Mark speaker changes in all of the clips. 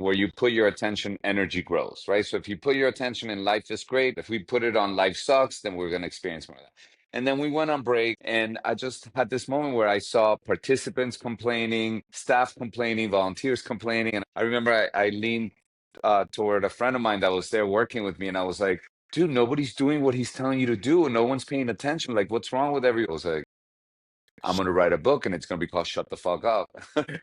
Speaker 1: where you put your attention, energy grows, right? So if you put your attention in life is great, if we put it on life sucks, then we're going to experience more of that. And then we went on break, and I just had this moment where I saw participants complaining, staff complaining, volunteers complaining. And I remember I leaned toward a friend of mine that was there working with me, and I was like, dude, nobody's doing what he's telling you to do, and no one's paying attention. Like, what's wrong with everyone? I was like, I'm going to write a book, and it's going to be called Shut the Fuck Up.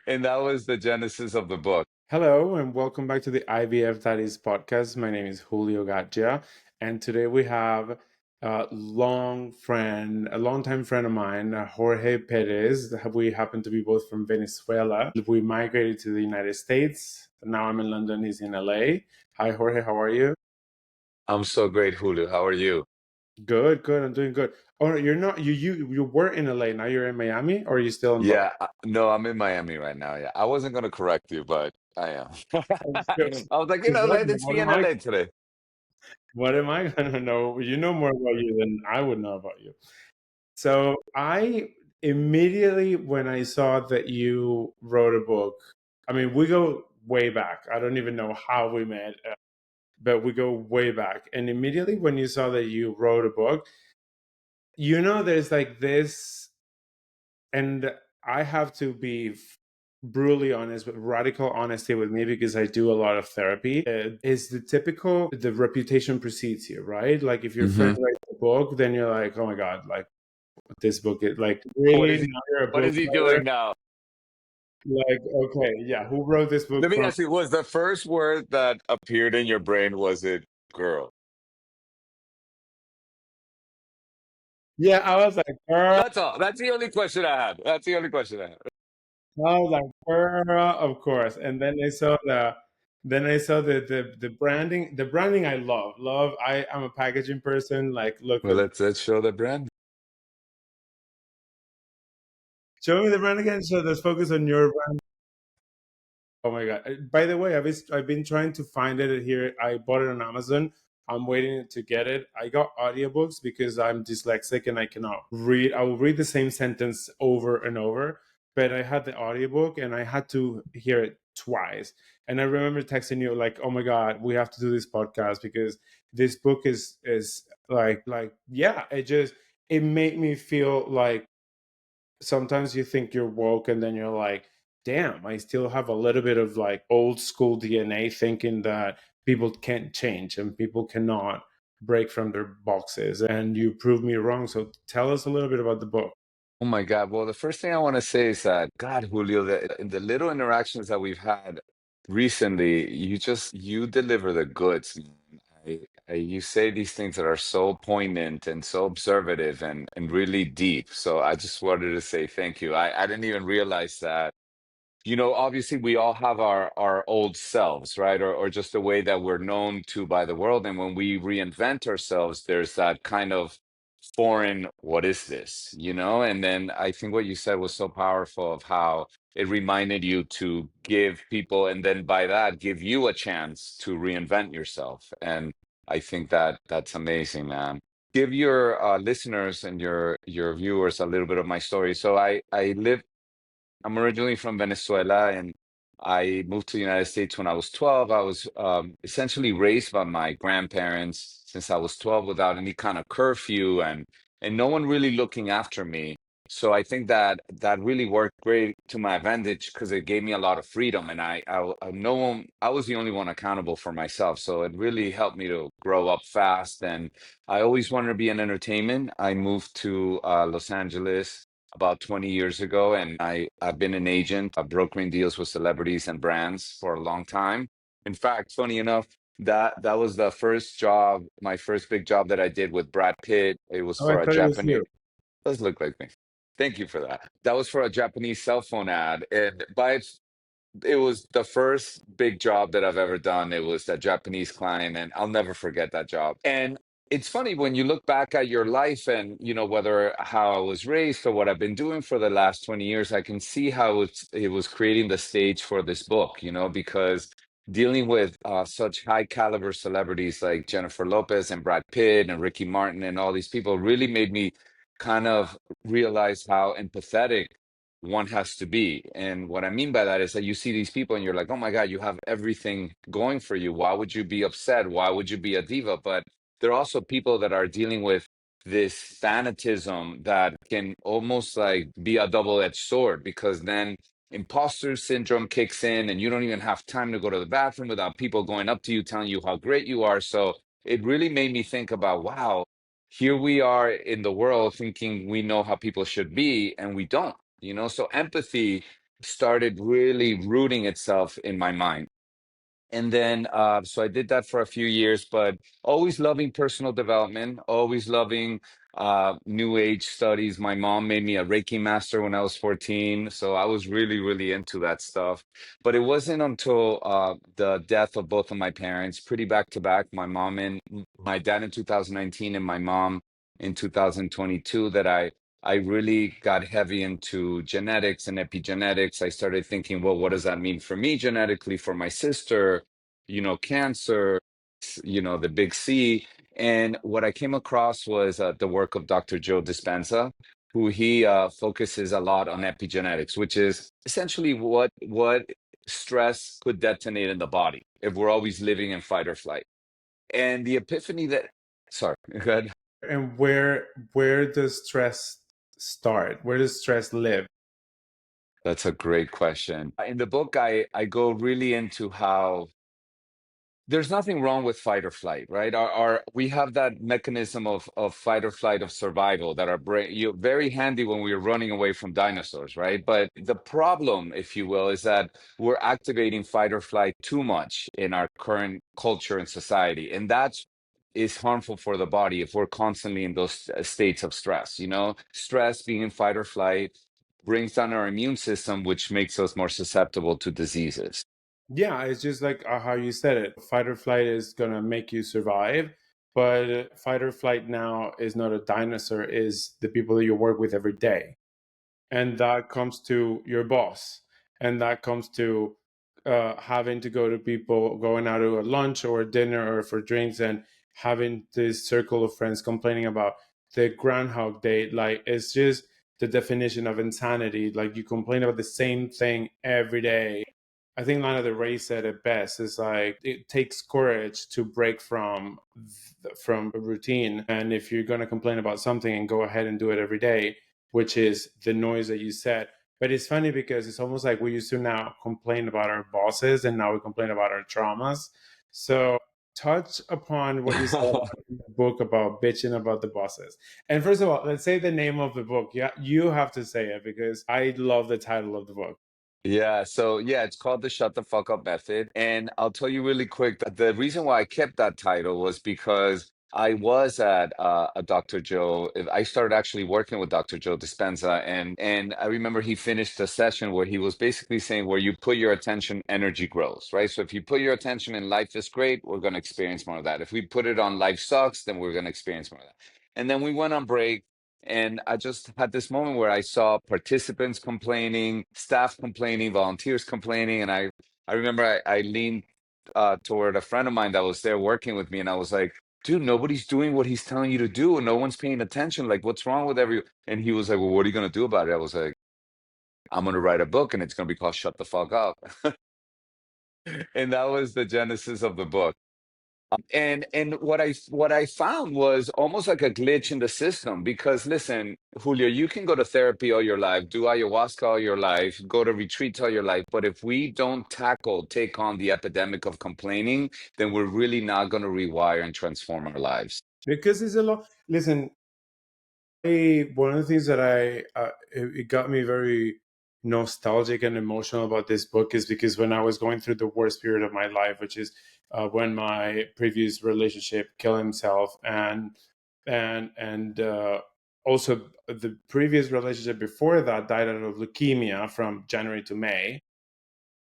Speaker 1: And that was the genesis of the book.
Speaker 2: Hello, and welcome back to the IVF Daddies podcast. My name is Julio Gaggia, and today we have a longtime friend of mine, Jorge Perez. We happen to be both from Venezuela. We migrated to the United States. Now I'm in London, he's in LA. Hi, Jorge, how are you?
Speaker 1: I'm so great, Julio. How are you?
Speaker 2: Good, good. I'm doing good. Oh, you're not, you were in LA, now you're in Miami, or are you still in both?
Speaker 1: Yeah, no, I'm in Miami right now. Yeah, I wasn't going to correct you, but I am.
Speaker 2: Because
Speaker 1: I was like, let's be in LA today.
Speaker 2: what am I gonna know? You know more about you than I would know about you. So I immediately, when I saw that you wrote a book, I mean, we go way back. I don't even know how we met, but we go way back. And immediately when you saw that you wrote a book, there's like this, and I have to be brutally honest, with radical honesty with me, because I do a lot of therapy. Is the typical, the reputation precedes you, right? Like if your friend
Speaker 1: Hmm.
Speaker 2: writes a book, then you're like, oh my God, like this book is like,
Speaker 1: What
Speaker 2: really,
Speaker 1: is he?
Speaker 2: now you're a
Speaker 1: What
Speaker 2: book
Speaker 1: is he
Speaker 2: writer?
Speaker 1: doing now?
Speaker 2: Like, okay, yeah, who wrote this book
Speaker 1: Let me
Speaker 2: from?
Speaker 1: ask you, was the first word that appeared in your brain, was it girl?
Speaker 2: Yeah, I was like, girl.
Speaker 1: That's all. That's the only question I had. That's the only question I had.
Speaker 2: I was like, girl, of course. And then I saw the branding. The branding I love. I'm a packaging person. Like, look,
Speaker 1: Well, let's show the brand.
Speaker 2: show me the brand again. So let's focus on your brand. Oh my God. By the way, I've been trying to find it here. I bought it on Amazon. I'm waiting to get it. I got audiobooks because I'm dyslexic and I cannot read. I will read the same sentence over and over, but I had the audiobook and I had to hear it twice. And I remember texting you like, "Oh my God, we have to do this podcast because this book is like yeah, it made me feel like sometimes you think you're woke and then you're like, damn, I still have a little bit of like old school DNA thinking that people can't change and people cannot break from their boxes. And you proved me wrong. So tell us a little bit about the book.
Speaker 1: Oh my God. Well, the first thing I want to say is that, God, Julio, the little interactions that we've had recently, you deliver the goods, man. You say these things that are so poignant and so observative and really deep. So I just wanted to say thank you. I didn't even realize that. Obviously we all have our old selves, right? Or just the way that we're known to by the world. And when we reinvent ourselves, there's that kind of foreign, what is this? And then I think what you said was so powerful of how it reminded you to give people, and then by that, give you a chance to reinvent yourself. And I think that that's amazing, man. Give your listeners and your viewers a little bit of my story. So I'm originally from Venezuela, and I moved to the United States when I was 12. I was essentially raised by my grandparents since I was 12 without any kind of curfew and no one really looking after me. So I think that that really worked great to my advantage because it gave me a lot of freedom, and no one, I was the only one accountable for myself. So it really helped me to grow up fast. And I always wanted to be in entertainment. I moved to Los Angeles about 20 years ago, and I've been an agent, brokering deals with celebrities and brands for a long time. In fact, funny enough, that was the first job, my first big job that I did with Brad Pitt. It was
Speaker 2: Oh, I
Speaker 1: for a
Speaker 2: thought it was
Speaker 1: Japanese.
Speaker 2: you.
Speaker 1: Does look like me. Thank you for that. That was for a Japanese cell phone ad, and it was the first big job that I've ever done. It was a Japanese client, and I'll never forget that job. And it's funny when you look back at your life and, whether how I was raised or what I've been doing for the last 20 years, I can see how it was creating the stage for this book, because dealing with such high caliber celebrities like Jennifer Lopez and Brad Pitt and Ricky Martin and all these people really made me kind of realize how empathetic one has to be. And what I mean by that is that you see these people and you're like, oh my God, you have everything going for you. Why would you be upset? Why would you be a diva? But there are also people that are dealing with this fanatism that can almost like be a double-edged sword, because then imposter syndrome kicks in and you don't even have time to go to the bathroom without people going up to you telling you how great you are. So it really made me think about, wow, here we are in the world thinking we know how people should be, and we don't, you know? So empathy started really rooting itself in my mind. And then, so I did that for a few years, but always loving personal development, always loving new age studies. My mom made me a Reiki master when I was 14. So I was really, really into that stuff. But it wasn't until the death of both of my parents, pretty back to back, my dad in 2019 and my mom in 2022, that I really got heavy into genetics and epigenetics. I started thinking, well, what does that mean for me genetically, for my sister, you know, cancer, you know, the big C. And what I came across was the work of Dr. Joe Dispenza, who he focuses a lot on epigenetics, which is essentially what stress could detonate in the body if we're always living in fight or flight. And the epiphany that, sorry, go ahead.
Speaker 2: And where does stress start? Where does stress live?
Speaker 1: That's a great question. In the book, I go really into how there's nothing wrong with fight or flight, right? We have that mechanism of fight or flight, of survival, that our brain, you very handy when we were running away from dinosaurs, right? But the problem, if you will, is that we're activating fight or flight too much in our current culture and society, and that's is harmful for the body if we're constantly in those states of stress. You know, stress, being in fight or flight, brings down our immune system, which makes us more susceptible to diseases.
Speaker 2: Yeah, it's just like how you said it. Fight or flight is gonna make you survive, but fight or flight now is not a dinosaur, is the people that you work with every day. And that comes to your boss, and that comes to having to go to people, going out to a lunch or a dinner or for drinks, and having this circle of friends complaining about the Groundhog Day. Like, it's just the definition of insanity. Like, you complain about the same thing every day. I think Lana Del Rey said it best. It's like it takes courage to break from a routine, and if you're going to complain about something and go ahead and do it every day, which is the noise that you said. But it's funny because it's almost like we used to now complain about our bosses and now we complain about our traumas. So touch upon what you said in the book about bitching about the bosses. And first of all, let's say the name of the book. Yeah, you have to say it because I love the title of the book.
Speaker 1: Yeah, so yeah, it's called the Shut the Fuck Up Method. And I'll tell you really quick that the reason why I kept that title was because I was at a Dr. Joe. I started actually working with Dr. Joe Dispenza, and I remember he finished a session where he was basically saying, where you put your attention, energy grows, right? So if you put your attention in life is great, we're going to experience more of that. If we put it on life sucks, then we're going to experience more of that. And then we went on break. And I just had this moment where I saw participants complaining, staff complaining, volunteers complaining. And I remember I leaned toward a friend of mine that was there working with me. And I was like, dude, nobody's doing what he's telling you to do. And no one's paying attention. Like, what's wrong with every? And he was like, well, what are you going to do about it? I was like, I'm going to write a book and it's going to be called Shut the Fuck Up. And that was the genesis of the book. And what I found was almost like a glitch in the system, because listen, Julio, you can go to therapy all your life, do ayahuasca all your life, go to retreats all your life, but if we don't take on the epidemic of complaining, then we're really not going to rewire and transform our lives.
Speaker 2: Because it's a lot. Listen, one of the things that it got me very nostalgic and emotional about this book is because when I was going through the worst period of my life, which is when my previous relationship killed himself, and also the previous relationship before that died out of leukemia from January to May.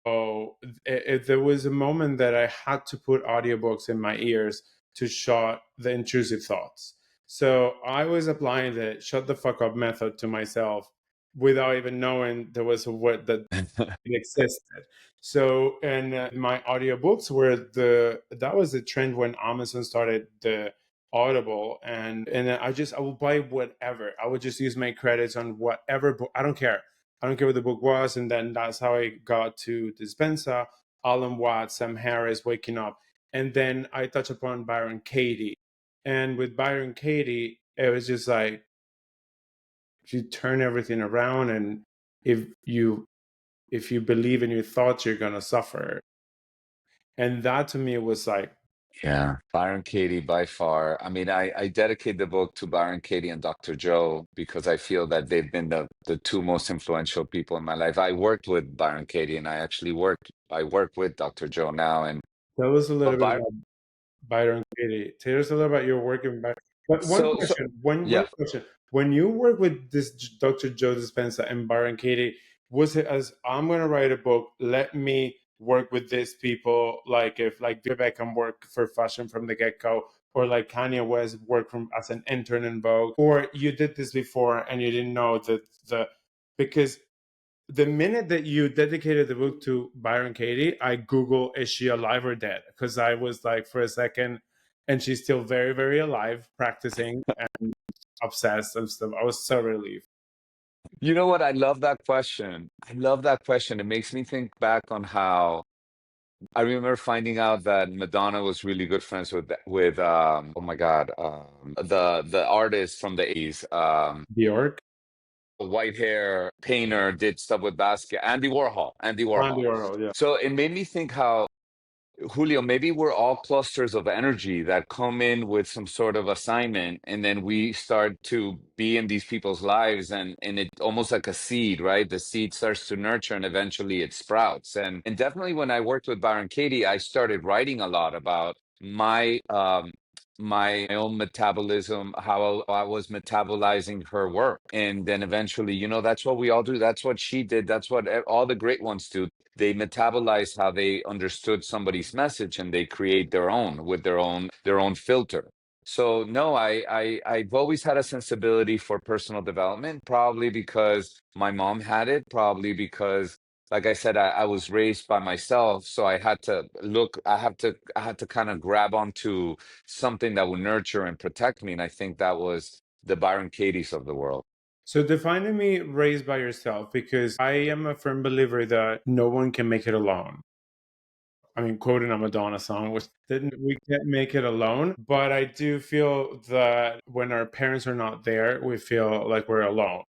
Speaker 2: So there was a moment that I had to put audiobooks in my ears to shut the intrusive thoughts. So I was applying the shut the fuck up method to myself without even knowing there was a word that it existed. So, and my audiobooks were that was the trend when Amazon started the Audible, and I would buy whatever. I would just use my credits on whatever book. I don't care. I don't care what the book was. And then that's how I got to Dispensa, Alan Watts, Sam Harris, Waking Up. And then I touched upon Byron Katie. And with Byron Katie, it was just like, you turn everything around, and if you believe in your thoughts, you're gonna suffer. And that to me was like,
Speaker 1: Yeah, Byron Katie by far. I mean, I dedicate the book to Byron Katie and Dr. Joe because I feel that they've been the two most influential people in my life. I worked with Byron Katie, and I work with Dr. Joe now. And
Speaker 2: tell us a little
Speaker 1: but
Speaker 2: bit
Speaker 1: Byron,
Speaker 2: about Byron Katie. Tell us a little about your work in Byron. But one
Speaker 1: so
Speaker 2: question, one
Speaker 1: yeah.
Speaker 2: question. When you work with this Dr. Joe Dispenza and Byron Katie, was it as, I'm gonna write a book, let me work with these people, like if like Vivek can work for fashion from the get-go, or like Kanye West worked from as an intern in Vogue, or you did this before and you didn't know that because the minute that you dedicated the book to Byron Katie, I Google, is she alive or dead? Because I was like, for a second, and she's still very, very alive, practicing and obsessed and stuff. I was so relieved.
Speaker 1: You know what? I love that question. I love that question. It makes me think back on how I remember finding out that Madonna was really good friends with oh my God, the artist from the 80s,
Speaker 2: Bjork,
Speaker 1: white hair painter, did stuff with basket, Andy Warhol, Andy
Speaker 2: Andy
Speaker 1: Warhol.
Speaker 2: Warhol, yeah.
Speaker 1: So it made me think how Julio, maybe we're all clusters of energy that come in with some sort of assignment, and then we start to be in these people's lives, and it almost like a seed, right? The seed starts to nurture, and eventually it sprouts. And definitely, when I worked with Byron Katie, I started writing a lot about my own metabolism, how I was metabolizing her work, and then eventually, that's what we all do. That's what she did. That's what all the great ones do. They metabolize how they understood somebody's message, and they create their own with their own filter. So no, I've always had a sensibility for personal development, probably because my mom had it, probably because, like I said, I was raised by myself, so I had to kind of grab onto something that would nurture and protect me. And I think that was the Byron Katie's of the world.
Speaker 2: So defining me raised by yourself, because I am a firm believer that no one can make it alone. I mean, quoting a Madonna song, which didn't, we can't make it alone. But I do feel that when our parents are not there, we feel like we're alone.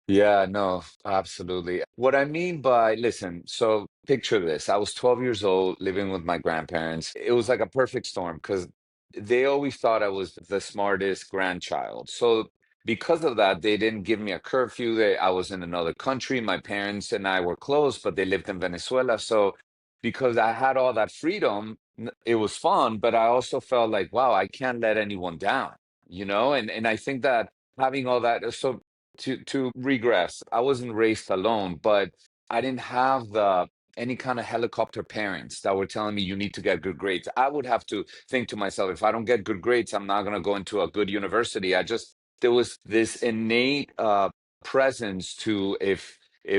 Speaker 1: Yeah, no, absolutely. What I mean by, listen, so picture this. I was 12 years old living with my grandparents. It was like a perfect storm because they always thought I was the smartest grandchild. So because of that, they didn't give me a curfew. I was in another country. My parents and I were close, but they lived in Venezuela. So because I had all that freedom, it was fun, but I also felt like, wow, I can't let anyone down, And I think that having all that, so to regress, I wasn't raised alone, but I didn't have the any kind of helicopter parents that were telling me you need to get good grades. I would have to think to myself, if I don't get good grades, I'm not going to go into a good university. There was this innate presence to, if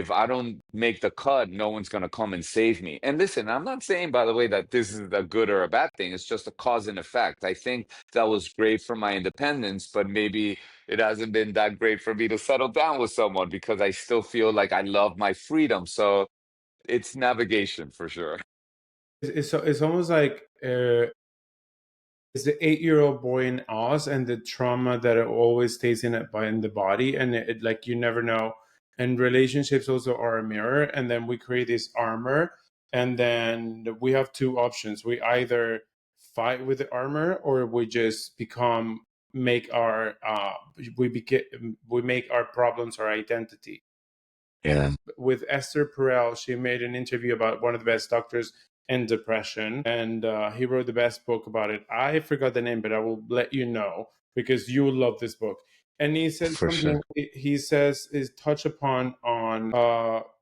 Speaker 1: I don't make the cut, no one's going to come and save me. And listen, I'm not saying, by the way, that this is a good or a bad thing. It's just a cause and effect. I think that was great for my independence, but maybe it hasn't been that great for me to settle down with someone because I still feel like I love my freedom. So it's navigation for sure.
Speaker 2: It's almost like it's the 8-year-old boy in Oz, and the trauma that it always stays in it by in the body, and it like you never know. And relationships also are a mirror, and then we create this armor, and then we have two options: we either fight with the armor, or we just become make our we make our problems our identity.
Speaker 1: Yeah,
Speaker 2: With Esther Perel, she made an interview about one of the best doctors in depression, and he wrote the best book about it. I forgot the name, but I will let you know because you will love this book. And he said
Speaker 1: for sure.
Speaker 2: something. He says is touch upon on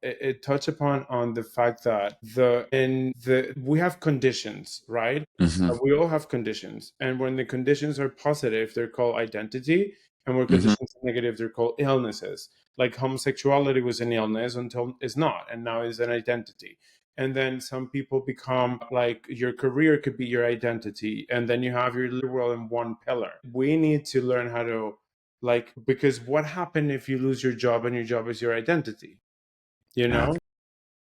Speaker 2: it touch upon on the fact that we have conditions, right?
Speaker 1: Hmm.
Speaker 2: We all have conditions, and when the conditions are positive, they're called identity, and when
Speaker 1: Hmm.
Speaker 2: conditions are negative, they're called illnesses. Like homosexuality was an illness until it's not, and now is an identity. And then some people become like, your career could be your identity, and then you have your little world in one pillar. We need to learn how to like, because what happened if you lose your job and your job is your identity, you
Speaker 1: Yeah.
Speaker 2: know?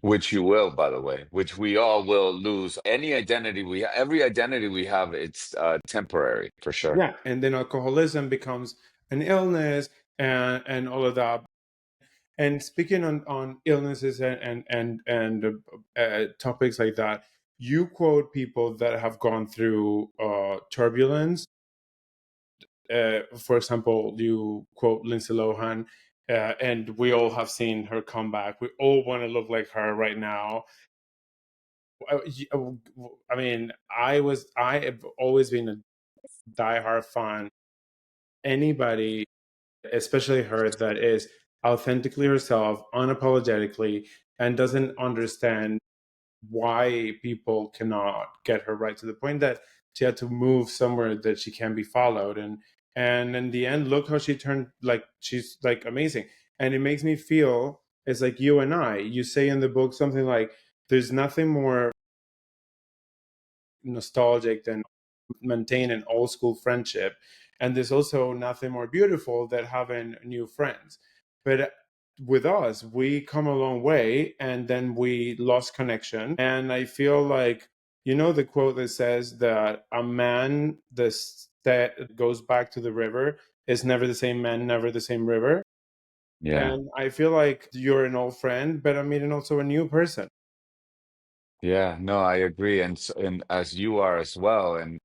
Speaker 1: Which you will, by the way, which we all will lose. Any identity we have, every identity we have, it's temporary for sure.
Speaker 2: Yeah, and then alcoholism becomes an illness, and all of that. And speaking on illnesses and topics like that, you quote people that have gone through turbulence. For example, you quote Lindsay Lohan, and we all have seen her comeback. We all want to look like her right now. I mean, I have always been a diehard fan. Anybody, especially her, that is authentically herself, unapologetically, and doesn't understand why people cannot get her right, to the point that she had to move somewhere that she can be followed, and in the end, look how she turned, like, she's like amazing. And it makes me feel it's like you and I, you say in the book something like, there's nothing more nostalgic than maintain an old school friendship, and there's also nothing more beautiful than having new friends. But with us, we come a long way and then we lost connection. And I feel like, you know, the quote that says that a man that goes back to the river is never the same man, never the same river.
Speaker 1: Yeah.
Speaker 2: And I feel like you're an old friend, but I'm meeting also a new person.
Speaker 1: Yeah. No, I agree. And as you are as well. And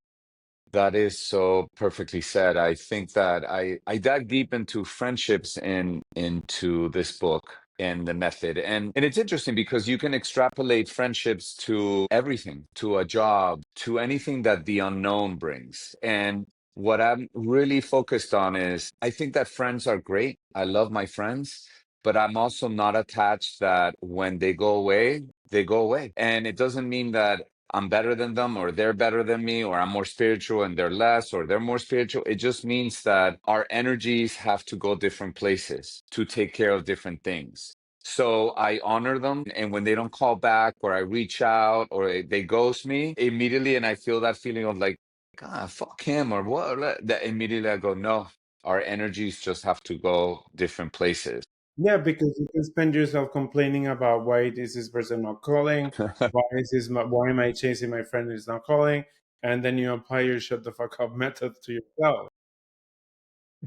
Speaker 1: that is so perfectly said. I think that I dug deep into friendships into this book and the method. And it's interesting because you can extrapolate friendships to everything, to a job, to anything that the unknown brings. And what I'm really focused on is I think that friends are great. I love my friends, but I'm also not attached that when they go away, they go away. And it doesn't mean that I'm better than them or they're better than me or I'm more spiritual and they're less or they're more spiritual. It just means that our energies have to go different places to take care of different things. So I honor them. And when they don't call back or I reach out or they ghost me immediately and I feel that feeling of like, God, fuck him or what, that immediately I go, no, our energies just have to go different places.
Speaker 2: Yeah, because you can spend yourself complaining about why is this person not calling, why am I chasing my friend who's not calling, and then you apply your shut the fuck up method to yourself.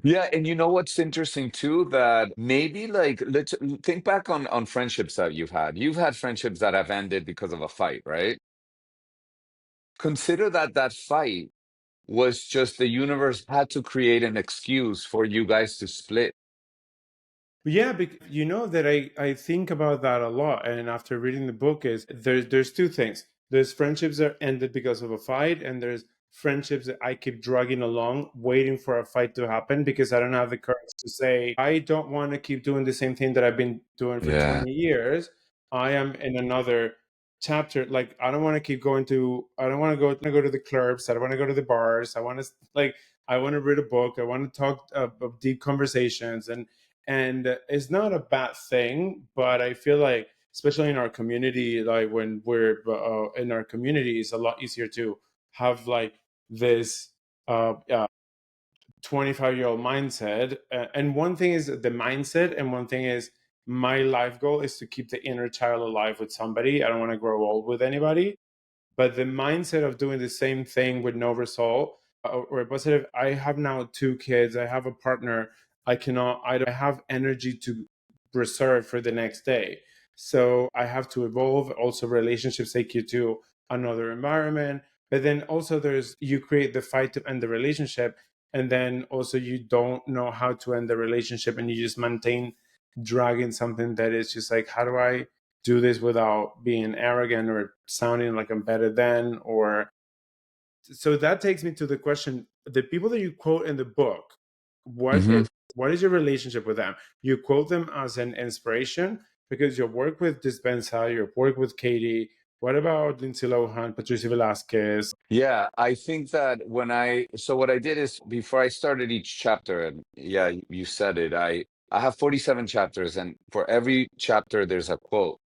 Speaker 1: Yeah, and you know what's interesting too? That maybe like let's think back on friendships that you've had. You've had friendships that have ended because of a fight, right? Consider that that fight was just the universe had to create an excuse for you guys to split.
Speaker 2: Yeah, because you know that I think about that a lot, and after reading the book, is there's two things. There's friendships that ended because of a fight, and there's friendships that I keep dragging along, waiting for a fight to happen because I don't have the courage to say I don't want to keep doing the same thing that I've been doing for
Speaker 1: Yeah.
Speaker 2: 20 years. I am in another chapter. Like I don't want to keep going to. I don't want to go to the clubs. I don't want to go to the bars. I want to like. I want to read a book. I want to talk of deep conversations, and it's not a bad thing, but I feel like especially in our community, like when we're in our community, it's a lot easier to have like this 25-year-old mindset, and one thing is the mindset, and one thing is my life goal is to keep the inner child alive with somebody. I don't want to grow old with anybody, but the mindset of doing the same thing with no result, or a positive, I have now two kids, I have a partner, I don't have energy to reserve for the next day, so I have to evolve. Also relationships take you to another environment, but then also there's you create the fight to end the relationship, and then also you don't know how to end the relationship, and you just maintain dragging something that is just like, how do I do this without being arrogant or sounding like I'm better than, or so that takes me to the question, the people that you quote in the book, what
Speaker 1: Hmm.
Speaker 2: is what is your relationship with them? You quote them as an inspiration because you work with Dispensa, you work with Katie. What about Lindsay Lohan, Patricia Velasquez?
Speaker 1: Yeah, I think that so what I did is before I started each chapter, and yeah, you said it, I have 47 chapters, and for every chapter there's a quote.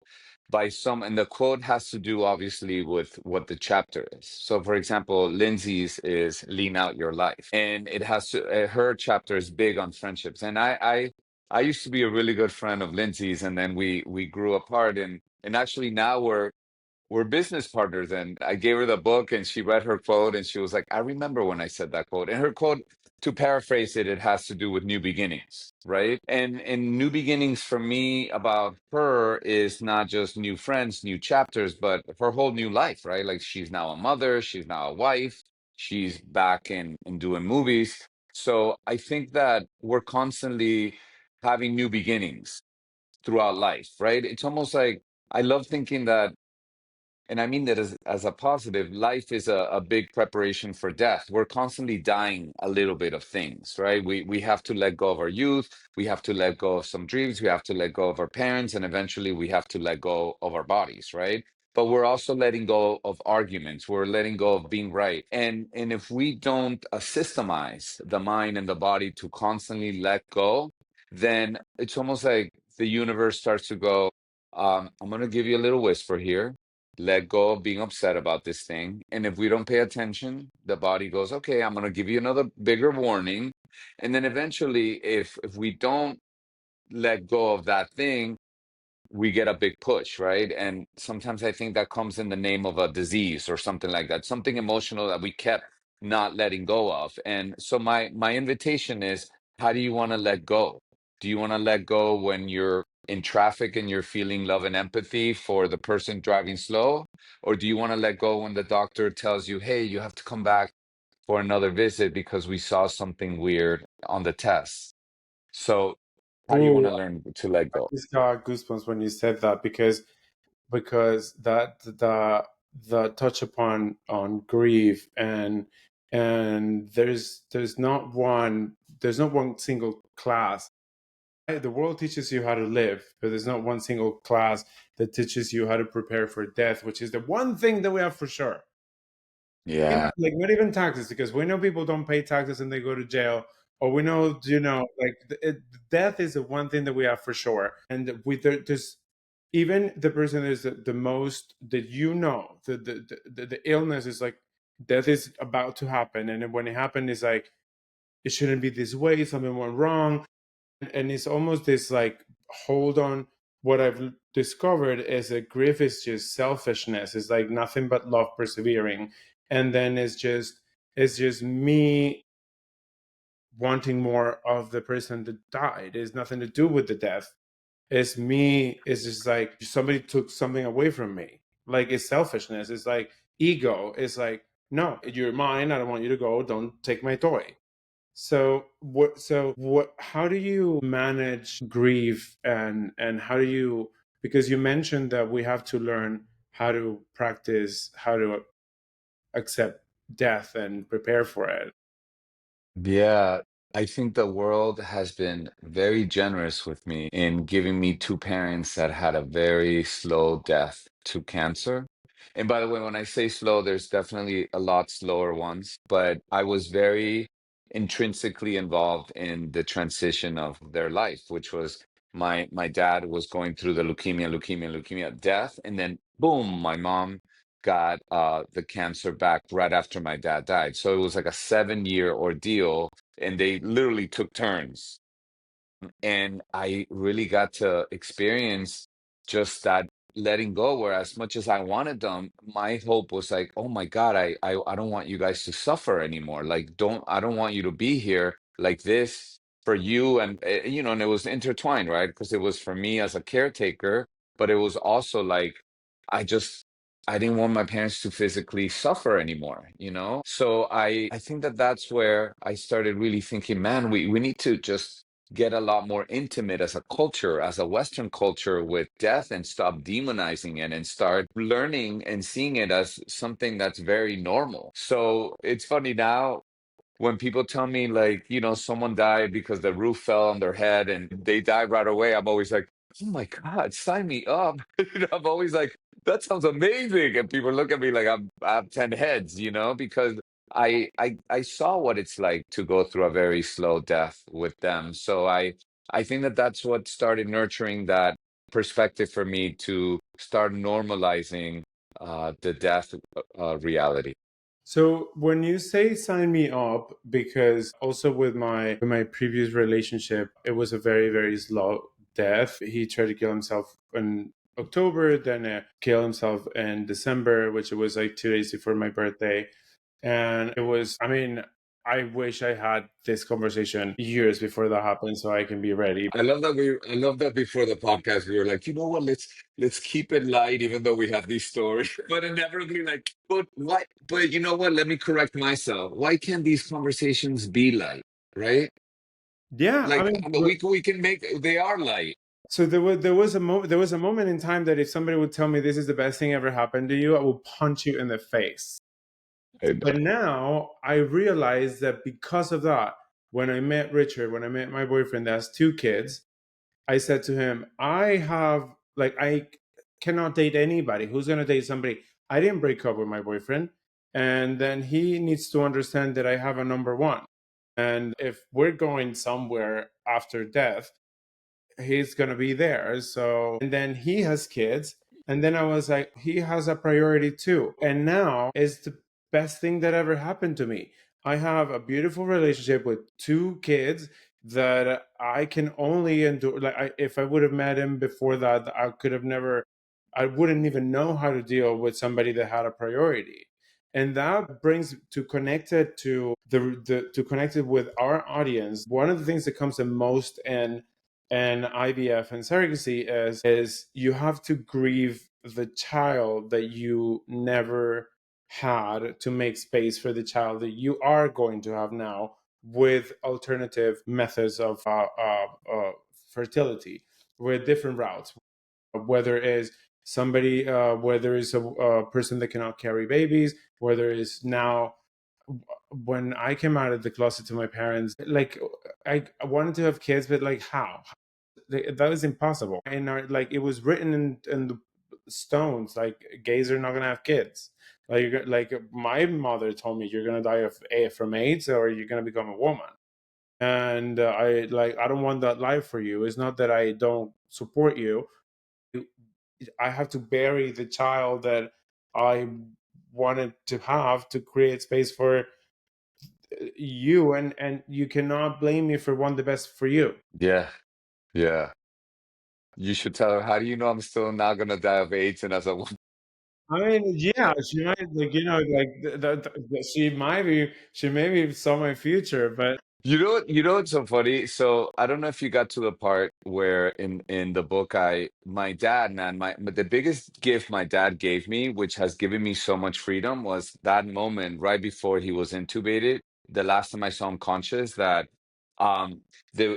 Speaker 1: by some, and the quote has to do obviously with what the chapter is. So, for example, Lindsay's is "Lean Out Your Life," and it has to. Her chapter is big on friendships, and I used to be a really good friend of Lindsay's, and then we grew apart, and actually now we're business partners. And I gave her the book and she read her quote and she was like, I remember when I said that quote. And her quote, to paraphrase it, it has to do with new beginnings, right? And new beginnings for me about her is not just new friends, new chapters, but her whole new life, right? Like she's now a mother, she's now a wife, she's back in doing movies. So I think that we're constantly having new beginnings throughout life, right? It's almost like I love thinking that, and I mean that as a positive, life is a big preparation for death. We're constantly dying a little bit of things, right? We have to let go of our youth, we have to let go of some dreams, we have to let go of our parents, and eventually we have to let go of our bodies, right? But we're also letting go of arguments. We're letting go of being right. And if we don't systemize the mind and the body to constantly let go, then it's almost like the universe starts to go, I'm going to give you a little whisper here, let go of being upset about this thing. And if we don't pay attention, the body goes, okay, I'm going to give you another bigger warning. And then eventually, if we don't let go of that thing, we get a big push, right? And sometimes I think that comes in the name of a disease or something like that, something emotional that we kept not letting go of. And so my invitation is, how do you want to let go? Do you want to let go when you're in traffic and you're feeling love and empathy for the person driving slow? Or do you want to let go when the doctor tells you, hey, you have to come back for another visit because we saw something weird on the test? So how do you want
Speaker 2: Ooh,
Speaker 1: to learn to let
Speaker 2: I
Speaker 1: go?
Speaker 2: just got goosebumps when you said that, because that the touch upon on grief, and there's not one single class. The world teaches you how to live, but there's not one single class that teaches you how to prepare for death, which is the one thing that we have for sure.
Speaker 1: Yeah.
Speaker 2: Like, not even taxes, because we know people don't pay taxes and they go to jail, or we know, like death is the one thing that we have for sure. And there's even the person that is the most that, the illness is like, death is about to happen, and then when it happened, it's like, it shouldn't be this way, something went wrong. And it's almost this like, hold on. What I've discovered is that grief is just selfishness. It's like nothing but love persevering. And then it's just me wanting more of the person that died. It's nothing to do with the death. It's me. It's just like somebody took something away from me. Like, it's selfishness. It's like ego. It's like, no, you're mine, I don't want you to go, don't take my toy. So what how do you manage grief, and how do you, because you mentioned that we have to learn how to practice, how to accept death and prepare for it.
Speaker 1: Yeah, I think the world has been very generous with me in giving me two parents that had a very slow death to cancer. And by the way, when I say slow, there's definitely a lot slower ones, but I was very intrinsically involved in the transition of their life, which was my dad was going through the leukemia death, and then boom, my mom got the cancer back right after my dad died. So it was like a 7 year ordeal, and they literally took turns. And I really got to experience just that letting go, where as much as I wanted them, my hope was like, oh my God, I don't want you guys to suffer anymore. Like, I don't want you to be here like this for you. And, and it was intertwined, right? Because it was for me as a caretaker, but it was also like, I just, I didn't want my parents to physically suffer anymore, you know? So I think that that's where I started really thinking, man, we need to just get a lot more intimate as a culture, as a Western culture, with death, and stop demonizing it and start learning and seeing it as something that's very normal. So it's funny now when people tell me, like, someone died because the roof fell on their head and they died right away, I'm always like, oh my God, sign me up. I'm always like, that sounds amazing. And people look at me like I have 10 heads, because I saw what it's like to go through a very slow death with them. So I think that that's what started nurturing that. perspective for me to start normalizing the death reality.
Speaker 2: So when you say sign me up, because also with my previous relationship, it was a very, very slow death. He tried to kill himself in October, then kill himself in December, which was like 2 days before my birthday. And it was, I mean, I wish I had this conversation years before that happened so I can be ready.
Speaker 1: I love that before the podcast we were like, you know what, let's keep it light even though we have these stories. But inevitably like, but why, but you know what, let me correct myself. Why can't these conversations be light, right?
Speaker 2: Yeah, I
Speaker 1: Like
Speaker 2: mean,
Speaker 1: we can make they are light.
Speaker 2: so there was a moment in time that if somebody would tell me this is the best thing ever happened to you, I will punch you in the face.
Speaker 1: I
Speaker 2: But
Speaker 1: know.
Speaker 2: now I realize that because of that, when I met Richard, when I met my boyfriend that has 2 kids, I said to him, I cannot date anybody. Who's going to date somebody? I didn't break up with my boyfriend. And then he needs to understand that I have a number one. And if we're going somewhere after death, he's gonna be there. So, and then he has kids, and then I was like, he has a priority too. And now is the best thing that ever happened to me. I have a beautiful relationship with 2 kids that I can only endure. If I would have met him before that, I could have never. I wouldn't even know how to deal with somebody that had a priority. And that brings to connected to the to connected with our audience. One of the things that comes the most in and IVF and surrogacy is you have to grieve the child that you never had to make space for the child that you are going to have now with alternative methods of fertility, with different routes, whether it's somebody whether it's a person that cannot carry babies, whether it's now when I came out of the closet to my parents, like I wanted to have kids, but like how? That is impossible. And like it was written in the stones, like gays are not gonna have kids. Like my mother told me, you're gonna die from AIDS or you're gonna become a woman. And I don't want that life for you. It's not that I don't support you. I have to bury the child that I wanted to have to create space for you, and you cannot blame me for wanting the best for you.
Speaker 1: Yeah, yeah. You should tell her, how do you know I'm still not gonna die of AIDS and as a
Speaker 2: I mean, yeah, she might like she maybe saw my future, but
Speaker 1: You know what's so funny? So I don't know if you got to the part where in the book my dad, man, the biggest gift my dad gave me, which has given me so much freedom, was that moment right before he was intubated, the last time I saw him conscious, that um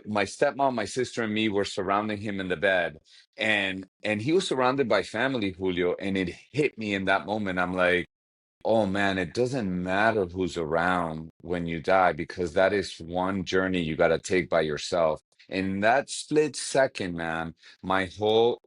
Speaker 1: my stepmom, my sister, and me were surrounding him in the bed, and he was surrounded by family, Julio, and it hit me in that moment. I'm like, oh man, it doesn't matter who's around when you die because that is one journey you got to take by yourself. In that split second, man, my whole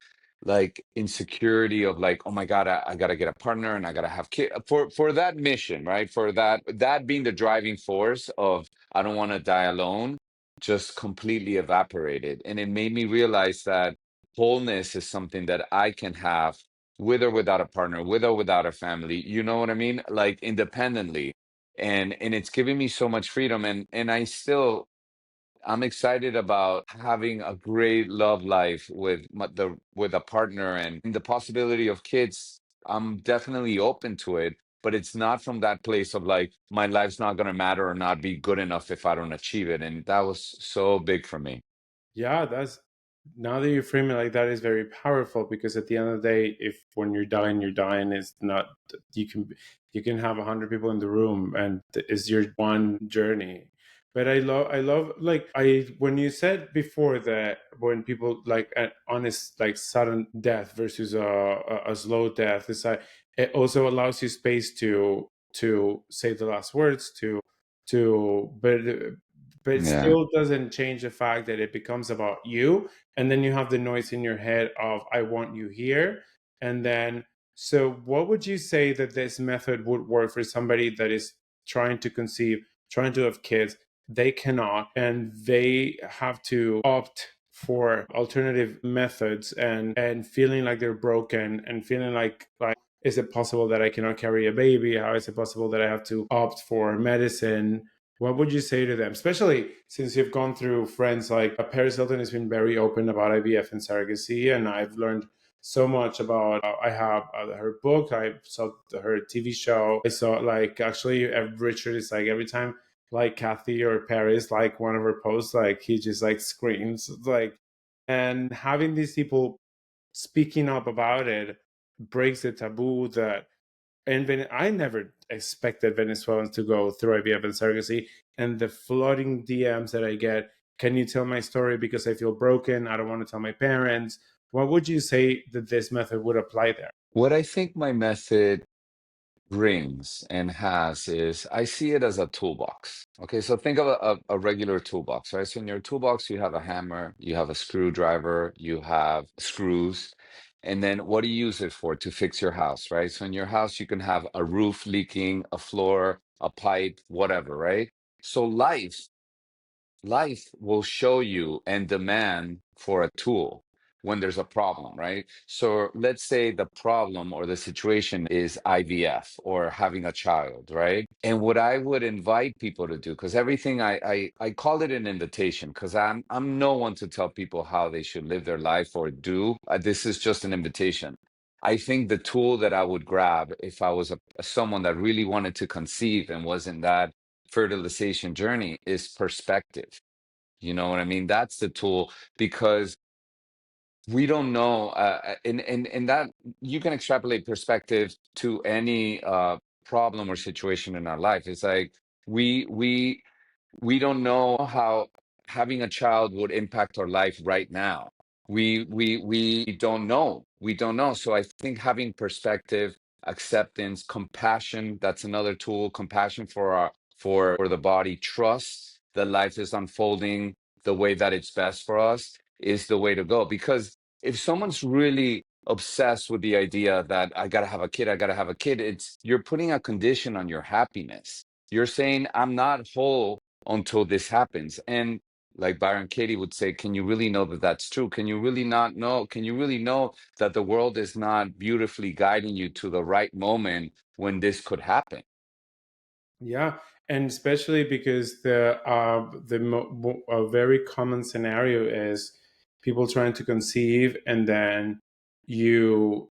Speaker 1: like insecurity of like, oh my God, I got to get a partner and I got to have kids for that mission, right? For that being the driving force of I don't want to die alone, just completely evaporated. And it made me realize that wholeness is something that I can have with or without a partner, with or without a family, you know what I mean? Like independently. And it's giving me so much freedom and I'm excited about having a great love life with with a partner and the possibility of kids. I'm definitely open to it, but it's not from that place of like my life's not going to matter or not be good enough if I don't achieve it. And that was so big for me.
Speaker 2: yeah, that's now that you frame it like that is very powerful because at the end of the day, if when you're dying is not you can have 100 people in the room and it's your one journey. But I love like I when you said before that when people like an honest like sudden death versus a slow death, it's like it also allows you space to say the last words to but it
Speaker 1: Yeah.
Speaker 2: still doesn't change the fact that it becomes about you, and then you have the noise in your head of I want you here. And then so what would you say that this method would work for somebody that is trying to conceive, trying to have kids, they cannot, and they have to opt for alternative methods, and feeling like they're broken, and feeling like, is it possible that I cannot carry a baby? How is it possible that I have to opt for medicine? What would you say to them, especially since you've gone through friends like Paris Hilton has been very open about IVF and surrogacy, and I've learned so much about. I have her book. I saw her TV show. I saw, like, actually, Richard is like, every time like Kathy or Paris like one of her posts, like he just like screams, like, and having these people speaking up about it breaks the taboo that. And I never expected Venezuelans to go through IVF and surrogacy, and the flooding DMs that I get. Can you tell my story because I feel broken? I don't want to tell my parents. What would you say that this method would apply there?
Speaker 1: What I think my method brings and has is I see it as a toolbox. Okay, so think of a regular toolbox, right? So in your toolbox, you have a hammer, you have a screwdriver, you have screws. And then what do you use it for? To fix your house, right? So in your house, you can have a roof leaking, a floor, a pipe, whatever, right? So life will show you and demand for a tool when there's a problem, right? So let's say the problem or the situation is IVF or having a child, right? And what I would invite people to do, because everything I call it an invitation, because I'm no one to tell people how they should live their life or do. This is just an invitation. I think the tool that I would grab if I was someone that really wanted to conceive and was in that fertilization journey is perspective. You know what I mean? That's the tool because we don't know, and that you can extrapolate perspective to any problem or situation in our life. It's like we we we don't know how having a child would impact our life right now. We don't know. We don't know. So I think having perspective, acceptance, compassion, that's another tool. Compassion for for the body, trust that life is unfolding the way that it's best for us is the way to go. Because if someone's really obsessed with the idea that I gotta have a kid, I gotta have a kid, it's you're putting a condition on your happiness. You're saying, I'm not whole until this happens. And like Byron Katie would say, can you really know that that's true? Can you really not know? Can you really know that the world is not beautifully guiding you to the right moment when this could happen?
Speaker 2: Yeah, and especially because a very common scenario is people trying to conceive, and then you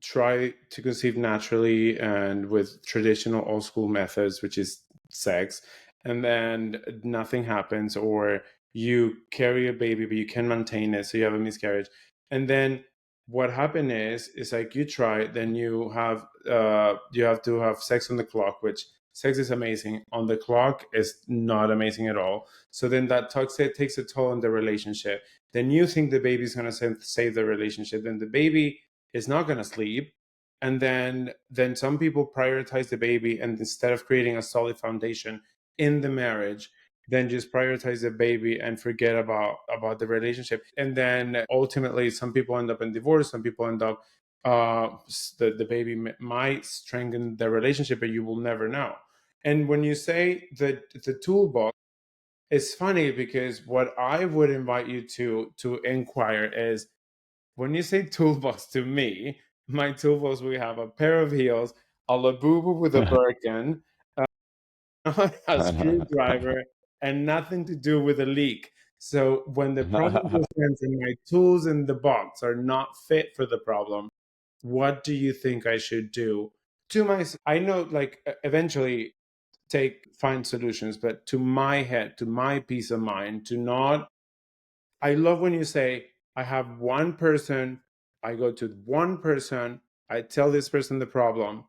Speaker 2: try to conceive naturally and with traditional old school methods, which is sex, and then nothing happens, or you carry a baby but you can maintain it, so you have a miscarriage. And then what happened is like you try, then you have to have sex on the clock, which sex is amazing. On the clock is not amazing at all. So then that takes a toll on the relationship. Then you think the baby's going to save the relationship. Then the baby is not going to sleep, and then some people prioritize the baby, and instead of creating a solid foundation in the marriage, then just prioritize the baby and forget about the relationship. And then ultimately some people end up in divorce, some people end up the baby might strengthen the relationship, but you will never know. And when you say that the toolbox, it's funny because what I would invite you to inquire is, when you say toolbox to me, my toolbox will have a pair of heels, a labubu with a Birkin, a screwdriver, and nothing to do with a leak. So when the problem presents and my tools in the box are not fit for the problem, what do you think I should do to my? I know, like, eventually find solutions, but to my head, to my peace of mind, to not. I love when you say, I have one person, I go to one person, I tell this person the problem,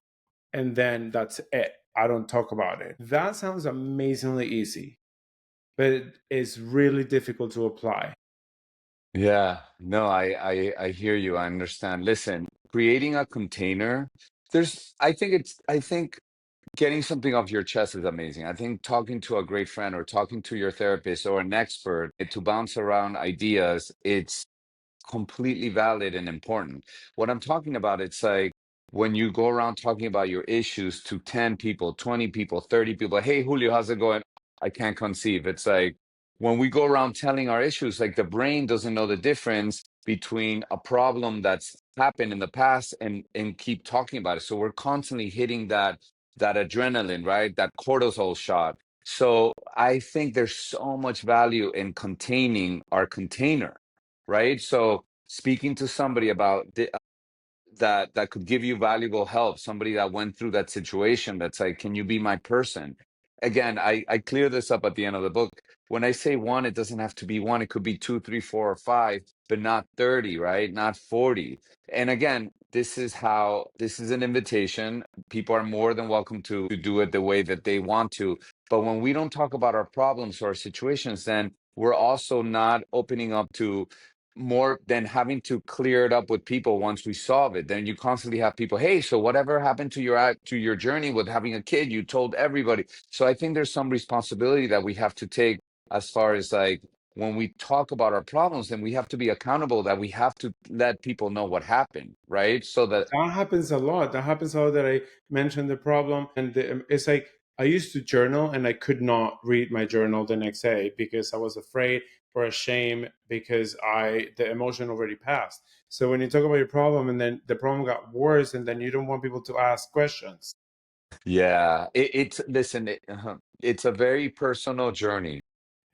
Speaker 2: and then that's it. I don't talk about it. That sounds amazingly easy, but it's really difficult to apply.
Speaker 1: Yeah, no, I hear you. I understand. Listen, creating a container, I think getting something off your chest is amazing. I think talking to a great friend or talking to your therapist or an expert to bounce around ideas, it's completely valid and important. What I'm talking about, it's like when you go around talking about your issues to 10 people, 20 people, 30 people, hey, Julio, how's it going? I can't conceive. It's like, when we go around telling our issues, like the brain doesn't know the difference between a problem that's happened in the past and keep talking about it. So we're constantly hitting that adrenaline, right? That cortisol shot. So I think there's so much value in containing our container, right? So speaking to somebody about that could give you valuable help, somebody that went through that situation, that's like, can you be my person? Again, I clear this up at the end of the book. When I say one, it doesn't have to be one, it could be two, three, four, or five, but not 30, right? Not 40. And again, this is an invitation. People are more than welcome to do it the way that they want to. But when we don't talk about our problems or our situations, then we're also not opening up to more than having to clear it up with people once we solve it. Then you constantly have people, hey, so whatever happened to your journey with having a kid, you told everybody. So I think there's some responsibility that we have to take as far as like when we talk about our problems, then we have to be accountable, that we have to let people know what happened, right? So that
Speaker 2: That happens a lot. That happens a lot, that I mentioned the problem. And it's like I used to journal and I could not read my journal the next day because I was afraid or ashamed because the emotion already passed. So when you talk about your problem and then the problem got worse and then you don't want people to ask questions.
Speaker 1: yeah, it's listen, it's a very personal journey.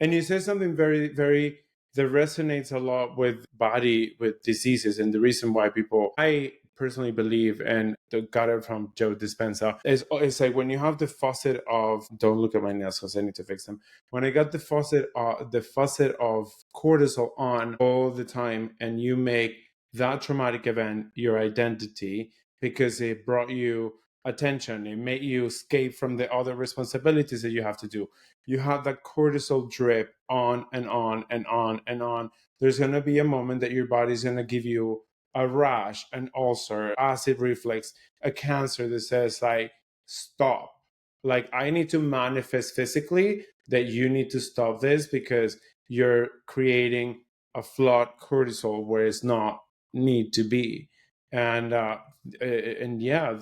Speaker 2: And you said something very, very that resonates a lot with with diseases, and the reason why people, I personally believe, and got it from Joe Dispenza, is it's like when you have the faucet of, don't look at my nails because I need to fix them. When I got the faucet of cortisol on all the time, and you make that traumatic event your identity because it brought you attention, it made you escape from the other responsibilities that you have to do, you have that cortisol drip on and on and on and on. There's going to be a moment that your body's going to give you a rash, an ulcer, acid reflux, a cancer that says, like, stop. Like, I need to manifest physically that you need to stop this because you're creating a flawed cortisol where it's not need to be. And yeah,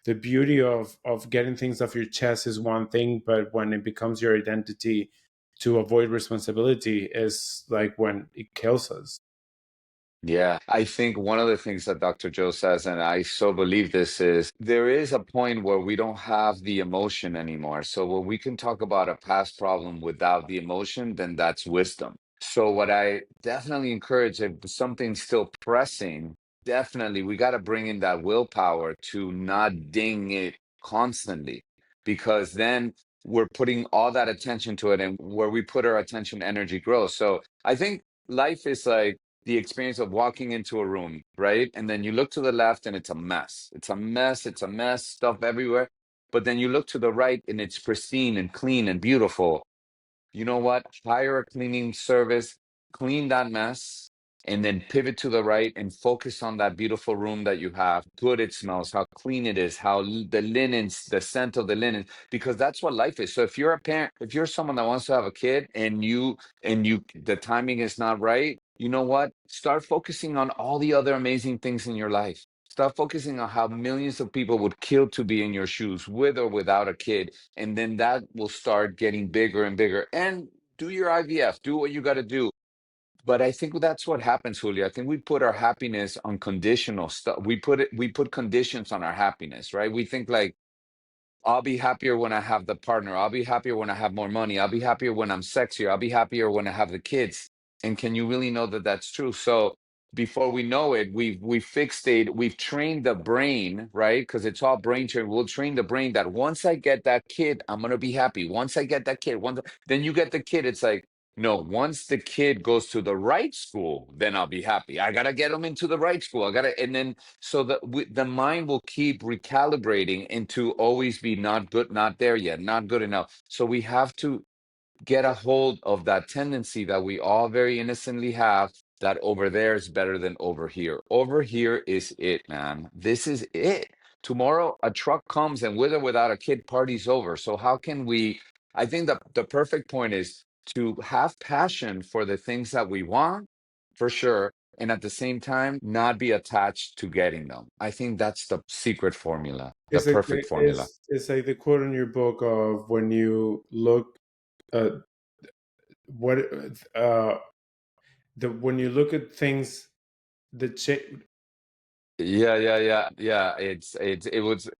Speaker 2: the beauty of getting things off your chest is one thing, but when it becomes your identity to avoid responsibility is like when it kills us.
Speaker 1: Yeah, I think one of the things that Dr. Joe says, and I so believe this, is there is a point where we don't have the emotion anymore. So when we can talk about a past problem without the emotion, then that's wisdom. So what I definitely encourage, if something's still pressing, definitely we got to bring in that willpower to not ding it constantly, because then we're putting all that attention to it, and where we put our attention, energy grows. So I think life is like the experience of walking into a room, right? And then you look to the left and it's a mess. It's a mess. It's a mess, stuff everywhere. But then you look to the right and it's pristine and clean and beautiful. You know what? Hire a cleaning service, clean that mess, and then pivot to the right and focus on that beautiful room that you have. Good it smells, how clean it is, the linens, the scent of the linen, because that's what life is. So if you're a parent, if you're someone that wants to have a kid and the timing is not right, you know what? Start focusing on all the other amazing things in your life. Start focusing on how millions of people would kill to be in your shoes, with or without a kid, and then that will start getting bigger and bigger. And do your IVF, do what you got to do. But I think that's what happens, Julio. I think we put our happiness on conditional stuff. We put conditions on our happiness, right? We think like, I'll be happier when I have the partner. I'll be happier when I have more money. I'll be happier when I'm sexier. I'll be happier when I have the kids. And can you really know that that's true? So before we know it, we've fixated, we've trained the brain, right? Because it's all brain training. We'll train the brain that once I get that kid, I'm gonna be happy. Once I get that kid, then you get the kid. It's like, no, once the kid goes to the right school, then I'll be happy. I gotta get him into the right school. And then so the mind will keep recalibrating into always be not good, not there yet, not good enough. So we have to get a hold of that tendency that we all very innocently have, that over there is better than over here. Over here is it, man. This is it. Tomorrow, a truck comes and with or without a kid, party's over. So how can we? I think that the perfect point is to have passion for the things that we want, for sure. And at the same time, not be attached to getting them. I think that's the secret formula, the
Speaker 2: It's like
Speaker 1: perfect formula.
Speaker 2: it's like the quote in your book of when you look, uh, what the when you look at things, the
Speaker 1: Yeah. It was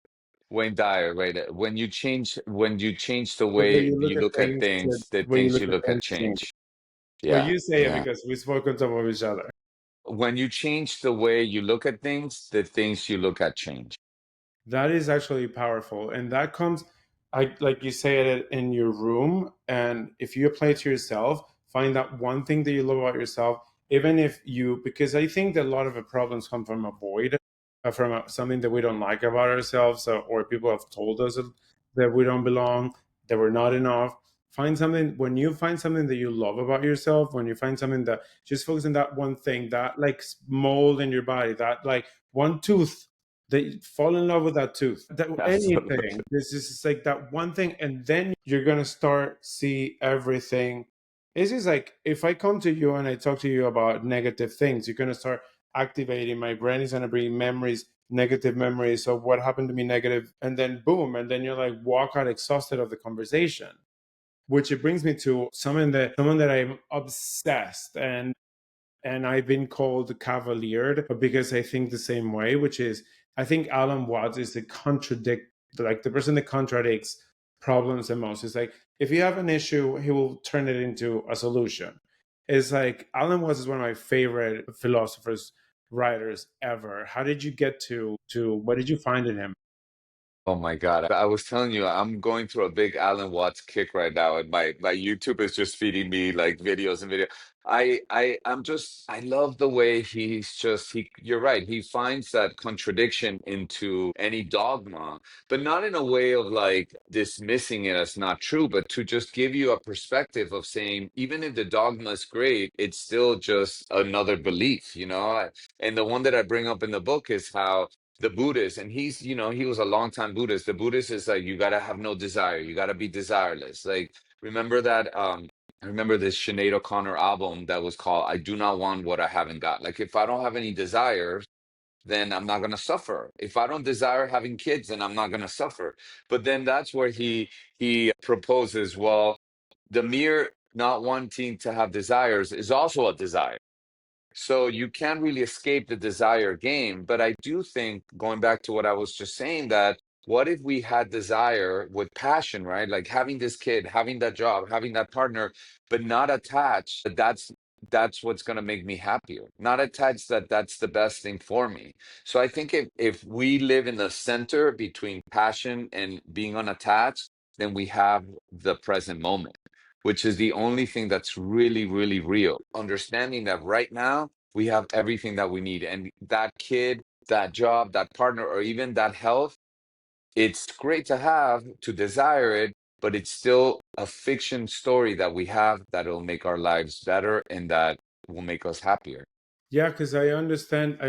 Speaker 1: Wayne Dyer, right? When you change the
Speaker 2: the way
Speaker 1: way
Speaker 2: you look
Speaker 1: you
Speaker 2: at
Speaker 1: look at
Speaker 2: things, the
Speaker 1: things, the
Speaker 2: way you
Speaker 1: things
Speaker 2: look
Speaker 1: you
Speaker 2: at
Speaker 1: look at
Speaker 2: things change.
Speaker 1: change.
Speaker 2: Well,
Speaker 1: Yeah,
Speaker 2: you say it
Speaker 1: yeah.
Speaker 2: because we spoke on top of each other.
Speaker 1: When you change the way you look at things, the things you look at change.
Speaker 2: That is actually powerful, and that comes, I like you say it in your room, and if you apply it to yourself, find that one thing that you love about yourself, even if you, because I think that a lot of the problems come from a void, from something that we don't like about ourselves, or people have told us that we don't belong, that we're not enough. Find something, when you find something that you love about yourself, when you find something that, just focus on that one thing, that like mold in your body, that like one tooth, they fall in love with that tooth, that anything,
Speaker 1: Absolutely.
Speaker 2: this is just like that one thing, and then you're gonna start see everything. It's just like, if I come to you and I talk to you about negative things, you're gonna start activating, my brain is gonna bring memories, negative memories of what happened to me negative, and then boom, and then you're like walk out exhausted of the conversation. Which it brings me to someone that I'm obsessed, and I've been called cavaliered because I think the same way, which is, I think Alan Watts is the like the person that contradicts problems the most. It's like, if you have an issue, he will turn it into a solution. It's like, Alan Watts is one of my favorite philosophers, writers ever. How did you get to what did you find in him?
Speaker 1: Oh my God. I was telling you, I'm going through a big Alan Watts kick right now, and my YouTube is just feeding me like videos and video. I love the way you're right. He finds that contradiction into any dogma, but not in a way of like dismissing it as not true, but to just give you a perspective of saying, even if the dogma is great, it's still just another belief, you know? And the one that I bring up in the book is how the Buddhist, and he was a longtime Buddhist. The Buddhist is like, you gotta have no desire, you gotta be desireless. Like, remember that I remember this Sinead O'Connor album that was called I Do Not Want What I Haven't Got. Like, if I don't have any desires, then I'm not gonna suffer. If I don't desire having kids, then I'm not gonna suffer. But then that's where he proposes, well, the mere not wanting to have desires is also a desire. So you can't really escape the desire game. But I do think, going back to what I was just saying, that what if we had desire with passion, right? Like having this kid, having that job, having that partner, but not attached that that's what's going to make me happier. Not attached that that's the best thing for me. So I think if we live in the center between passion and being unattached, then we have the present moment, which is the only thing that's really, really real. Understanding that right now we have everything that we need. And that kid, that job, that partner, or even that health, it's great to have, to desire it, but it's still a fiction story that we have that will make our lives better and that will make us happier.
Speaker 2: Yeah, because I understood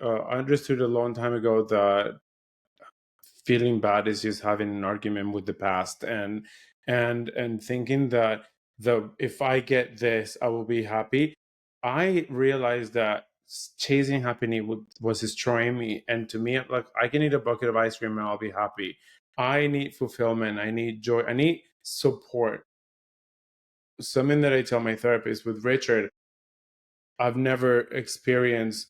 Speaker 2: a long time ago that feeling bad is just having an argument with the past, and thinking that, the if I get this I will be happy. I realized that chasing happiness was destroying me, and to me, like, I can eat a bucket of ice cream and I'll be happy. I need fulfillment, I need joy, I need support. Something that I tell my therapist with Richard, I've never experienced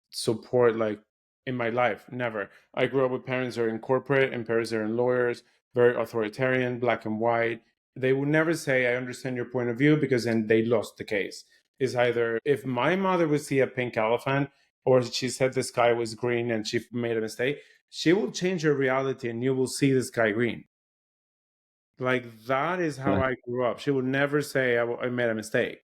Speaker 2: support like in my life. Never. I grew up with parents that are in corporate and parents that are in lawyers, very authoritarian, black and white. They would never say, I understand your point of view, because then they lost the case. Is either, if my mother would see a pink elephant, or she said the sky was green and she made a mistake, she will change your reality and you will see the sky green. Like, that is how I grew up. She would never say I made a mistake.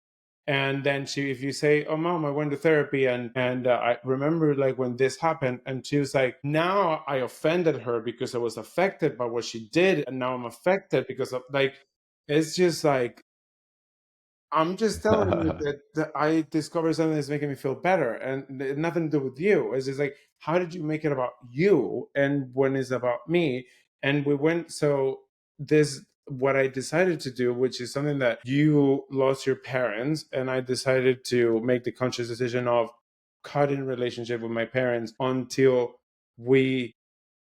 Speaker 2: And then if you say, "Oh, mom, I went to therapy, and I remember like when this happened," and she was like, "Now I offended her because I was affected by what she did, and now I'm affected because of like," it's just like, I'm just telling you that I discovered something that's making me feel better, and nothing to do with you. It's just like, how did you make it about you? And when it's about me, and we went. So this, what I decided to do, which is something that you lost your parents, and I decided to make the conscious decision of cutting relationship with my parents until we,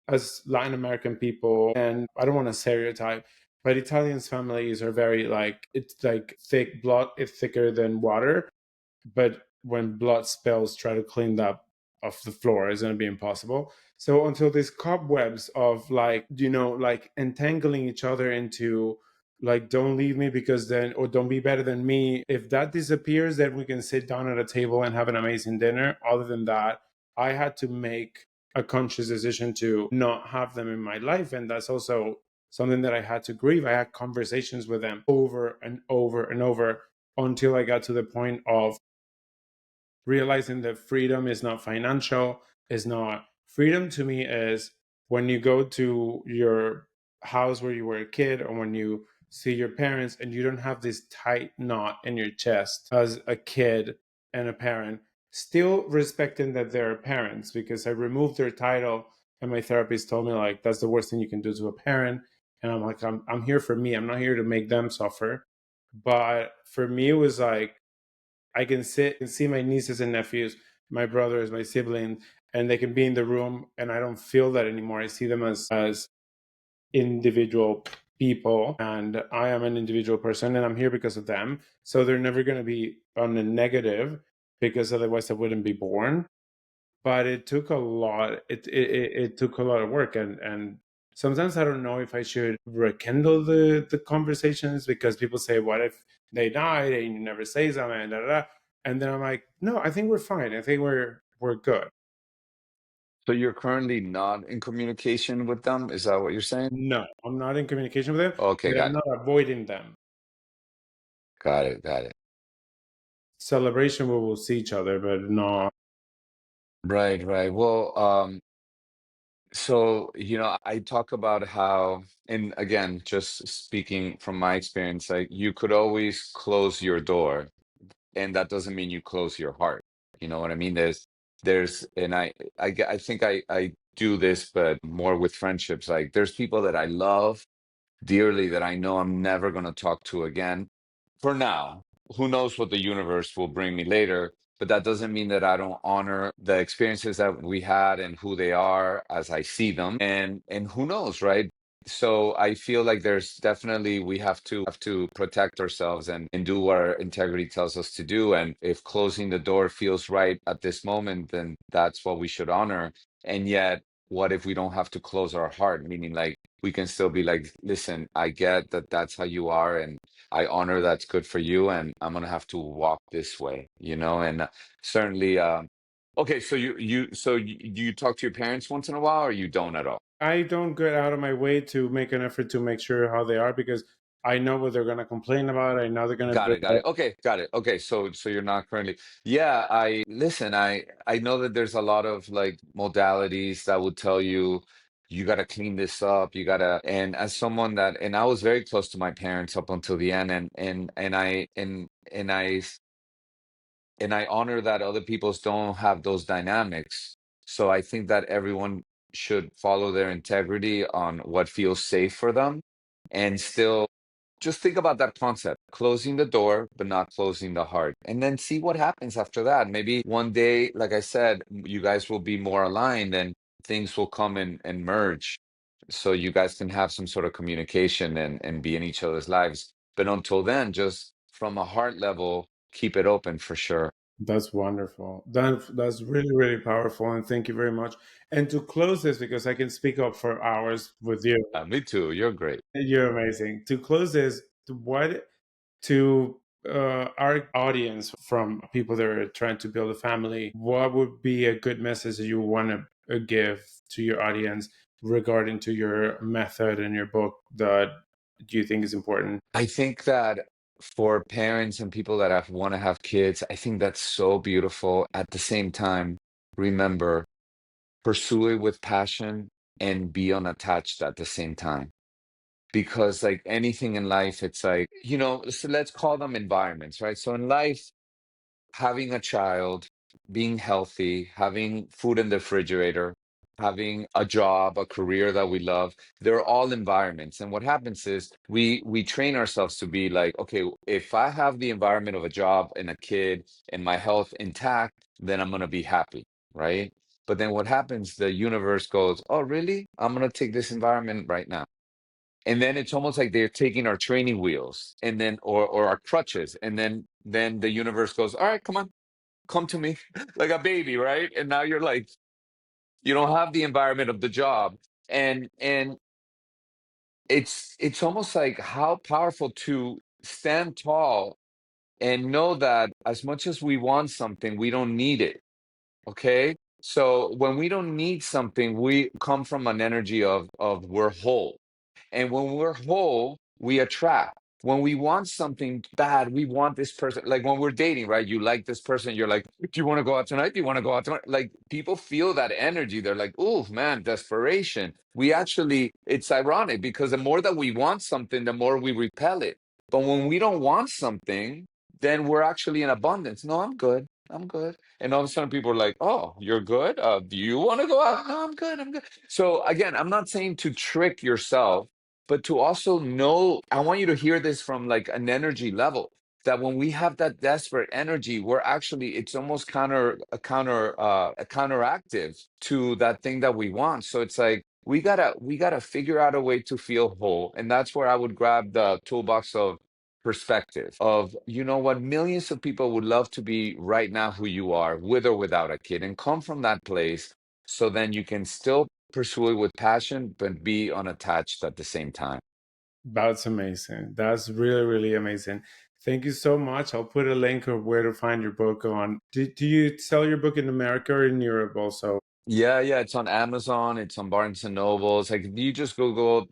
Speaker 2: as Latin American people, and I don't want to stereotype, But Italians' families are very like, it's like thick blood is thicker than water, but when blood spills, try to clean that off the floor is going to be impossible. So until these cobwebs of like, like entangling each other into like, don't leave me because then, or don't be better than me, if that disappears, then we can sit down at a table and have an amazing dinner. Other than that, I had to make a conscious decision to not have them in my life. And that's also something that I had to grieve. I had conversations with them over and over and over until I got to the point of realizing that freedom is not financial, is not freedom to me is when you go to your house where you were a kid, or when you see your parents and you don't have this tight knot in your chest as a kid and a parent, still respecting that they're parents, because I removed their title and my therapist told me like that's the worst thing you can do to a parent. And I'm like, I'm here for me, I'm not here to make them suffer. But for me it was like, I can sit and see my nieces and nephews, my brothers, my siblings, and they can be in the room, and I don't feel that anymore. I see them as individual people, and I am an individual person, and I'm here because of them. So they're never going to be on the negative, because otherwise I wouldn't be born. But it took a lot. It took a lot of work, and sometimes I don't know if I should rekindle the conversations, because people say, "What if they died and you never say something?" And, da, da, da. And then I'm like, "No, I think we're fine. I think we're good."
Speaker 1: So you're currently not in communication with them? Is that what you're saying?
Speaker 2: No, I'm not in communication with them,
Speaker 1: Okay,
Speaker 2: but I'm
Speaker 1: got it.
Speaker 2: not avoiding them.
Speaker 1: Got it. Got it.
Speaker 2: Celebration, we will see each other, but no.
Speaker 1: Right, right. Well, so, I talk about how, and again, just speaking from my experience, like you could always close your door, and that doesn't mean you close your heart. You know what I mean? And I think I do this, but more with friendships. Like there's people that I love dearly that I know I'm never going to talk to again for now. Who knows what the universe will bring me later, but that doesn't mean that I don't honor the experiences that we had and who they are as I see them. And who knows, right? So I feel like there's definitely we have to protect ourselves and do what our integrity tells us to do. And if closing the door feels right at this moment, then that's what we should honor. And yet, what if we don't have to close our heart? Meaning like we can still be like, listen, I get that that's how you are, and I honor that's good for you, and I'm gonna have to walk this way, and certainly, okay, so do you talk to your parents once in a while, or you don't at all?
Speaker 2: I don't get out of my way to make an effort to make sure how they are, because I know what they're going to complain about. I know they're going to
Speaker 1: Got
Speaker 2: bring
Speaker 1: it, got
Speaker 2: up.
Speaker 1: it. Okay, got it. Okay, so you're not currently. Yeah, I listen, I know that there's a lot of like modalities that would tell you you got to clean this up, you got to, and as someone that, and I was very close to my parents up until the end, and I honor that other people's don't have those dynamics. So I think that everyone should follow their integrity on what feels safe for them, and still just think about that concept, closing the door, but not closing the heart. And then see what happens after that. Maybe one day, like I said, you guys will be more aligned and things will come and merge. So you guys can have some sort of communication and be in each other's lives. But until then, just from a heart level, keep it open for sure.
Speaker 2: That's wonderful. That's really, really powerful. And thank you very much. And to close this, because I can speak up for hours with you,
Speaker 1: Me too. You're great.
Speaker 2: you're amazing. To close this, what to our audience, from people that are trying to build a family, what would be a good message that you want to give to your audience regarding to your method and your book that do you think is important?
Speaker 1: I think that for parents and people that want to have kids, I think that's so beautiful. At the same time, remember, pursue it with passion and be unattached at the same time. Because, like anything in life, it's like, so let's call them environments, right? So in life, having a child, being healthy, having food in the refrigerator, having a job, a career that we love, they're all environments. And what happens is we train ourselves to be like, okay, if I have the environment of a job and a kid and my health intact, then I'm gonna be happy, right? But then what happens, the universe goes, oh, really? I'm gonna take this environment right now. And then it's almost like they're taking our training wheels and then or our crutches. And then the universe goes, all right, come on, come to me like a baby, right? And now you're like, you don't have the environment of the job. And it's almost like how powerful to stand tall and know that as much as we want something, we don't need it. Okay. So when we don't need something, we come from an energy of we're whole. And when we're whole, we attract. When we want something bad, we want this person. Like when we're dating, right? You like this person, you're like, do you want to go out tonight? Do you want to go out tonight? Like people feel that energy. They're like, oh man, desperation. We actually, it's ironic because the more that we want something, the more we repel it. But when we don't want something, then we're actually in abundance. No, I'm good. I'm good. And all of a sudden people are like, oh, you're good? Do you want to go out? No, I'm good. I'm good. So again, I'm not saying to trick yourself, but to also know, I want you to hear this from like an energy level, that when we have that desperate energy, we're actually, it's almost a counteractive to that thing that we want. So it's like we gotta figure out a way to feel whole. And that's where I would grab the toolbox of perspective of, you know what, millions of people would love to be right now who you are, with or without a kid, and come from that place, so then you can still pursue it with passion, but be unattached at the same time.
Speaker 2: That's amazing. That's really, really amazing. Thank you so much. I'll put a link of where to find your book on. Do you sell your book in America or in Europe also?
Speaker 1: Yeah, yeah, it's on Amazon, it's on Barnes and Nobles. Like if you just Google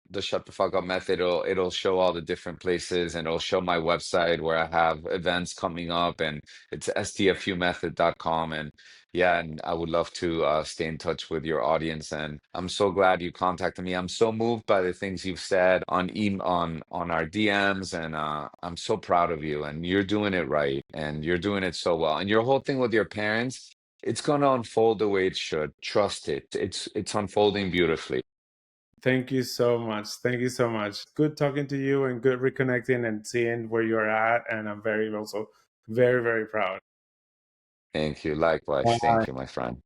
Speaker 1: the Shut the Fuck Up Method, it'll show all the different places, and it'll show my website where I have events coming up, and it's stfumethod.com. And yeah, and I would love to stay in touch with your audience. And I'm so glad you contacted me. I'm so moved by the things you've said on our DMs, and I'm so proud of you. And you're doing it right, and you're doing it so well. And your whole thing with your parents, it's gonna unfold the way it should. Trust it. It's unfolding beautifully.
Speaker 2: Thank you so much. Thank you so much. Good talking to you and good reconnecting and seeing where you're at. And I'm very also very, very proud.
Speaker 1: Thank you. Likewise. Thank you, my friend.